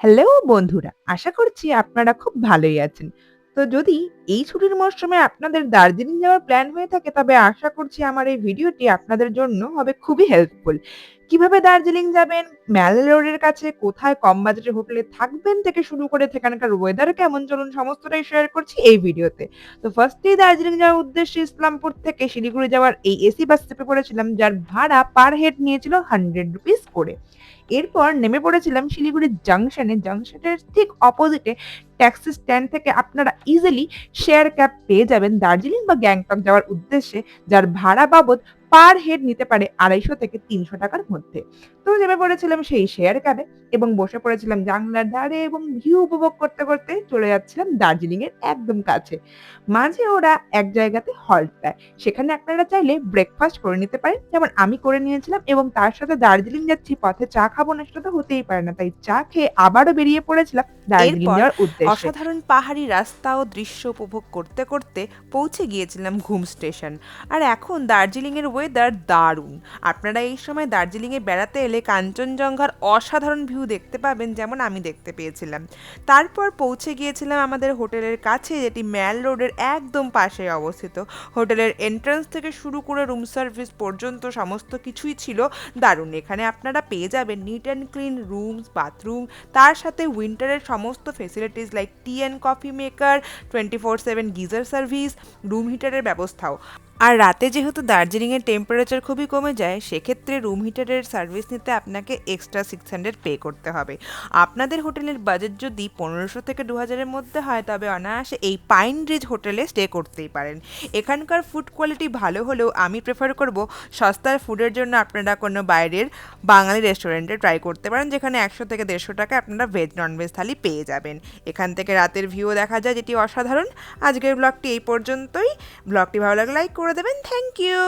Hello বন্ধুরা, আশা করছি আপনারা খুব ভালোই আছেন। তো যদি এই ছুটির মরশুমে আপনাদের দার্জিলিং যাওয়ার প্ল্যান হয়ে থাকে তবে আশা করছি আমার এই ভিডিওটি আপনাদের জন্য হবে খুবই হেল্পফুল। কিভাবে দার্জিলিং যাবেন, ম্যাল রোডের কাছে কোথায় কম বাজেটের হোটেলে থাকবেন থেকে শুরু করে সেখানকার ওয়েদার কেমন চলুন সমস্তটাই শেয়ার করছি এই ভিডিওতে। তো ফার্স্টেই দার্জিলিং যাওয়ার উদ্দেশ্যে ইসলামপুর থেকে শিলিগুড়ি যাওয়ার এই এসি বাস চেপে পড়েছিলাম যার ভাড়া পার হেড নিয়েছিল ₹100 করে। এরপর নেমে পড়েছিলাম শিলিগুড়ি জাংশনে। জাংশনের ঠিক অপোজিটে ট্যাক্সি স্ট্যান্ড থেকে আপনারা ইজিলি শেয়ার ক্যাব পেয়ে যাবেন দার্জিলিং বা গ্যাংটক যাওয়ার উদ্দেশ্যে, যার ভাড়া বাবদ পার হেড নিতে পারে ৳250 থেকে ৳300 মধ্যে। তো নেমে পড়েছিলাম সেই শেয়ার ক্যাবে এবং বসে পড়েছিলাম জানলার ধারে এবং ভিউ উপভোগ করতে, করতে চলে যাচ্ছিলাম দার্জিলিং এর একদম কাছে। মাঝে ওরা এক জায়গাতে হল্ট দেয়। সেখানে আপনারা চাইলে ব্রেকফাস্ট করে নিতে পারেন। যেমন আমি করে নিয়েছিলাম এবং তার সাথে দার্জিলিং যাচ্ছি পথে চা খাবো না সেটা তো হতেই পারে না। তাই চা খেয়ে আবারও বেরিয়ে পড়েছিলাম দার্জিলিং এরপর যাওয়ার উদ্দেশ্যে। অসাধারণ পাহাড়ি রাস্তা ও দৃশ্য উপভোগ করতে করতে পৌঁছে গিয়েছিলাম ঘুম স্টেশন। আর এখন দার্জিলিংয়ের ওয়েদার দারুণ। আপনারা এই সময় দার্জিলিংয়ে বেড়াতে এলে কাঞ্চনজঙ্ঘার অসাধারণ ভিউ দেখতে পাবেন, যেমন আমি দেখতে পেয়েছিলাম। তারপর পৌঁছে গিয়েছিলাম আমাদের হোটেলের কাছে, যেটি ম্যাল রোডের একদম পাশে অবস্থিত। হোটেলের এন্ট্রান্স থেকে শুরু করে রুম সার্ভিস পর্যন্ত সমস্ত কিছুই ছিল দারুণ। এখানে আপনারা পেয়ে যাবেন neat and clean rooms, bathroom, তার সাথে উইন্টারের সমস্ত facilities like tea and coffee maker, 24/7 geyser service, room হিটারের ব্যবস্থাও। আর রাতে যেহেতু দার্জিলিংয়ের টেম্পারেচার খুবই কমে যায়, সেক্ষেত্রে রুম হিটারের সার্ভিস নিতে আপনাকে এক্সট্রা 600 পে করতে হবে। আপনাদের হোটেলের বাজেট যদি 1500 থেকে 2000-এর মধ্যে হয় তবে অনায়াসে এই পাইন রিজ হোটেলে স্টে করতেই পারেন। এখানকার ফুড কোয়ালিটি ভালো হলেও আমি প্রেফার করব সস্তার ফুডের জন্য আপনারা কোনো বাইরের বাঙালি রেস্টুরেন্টে ট্রাই করতে পারেন, যেখানে 100 থেকে 150 টাকায় আপনারা ভেজ ননভেজ থালি পেয়ে যাবেন। এখান থেকে রাতের ভিউ দেখা যায়, যেটি অসাধারণ। আজকের ব্লগটি এই পর্যন্তই। ব্লগটি ভালো লাগলে লাইক করে দেবেন। Thank you.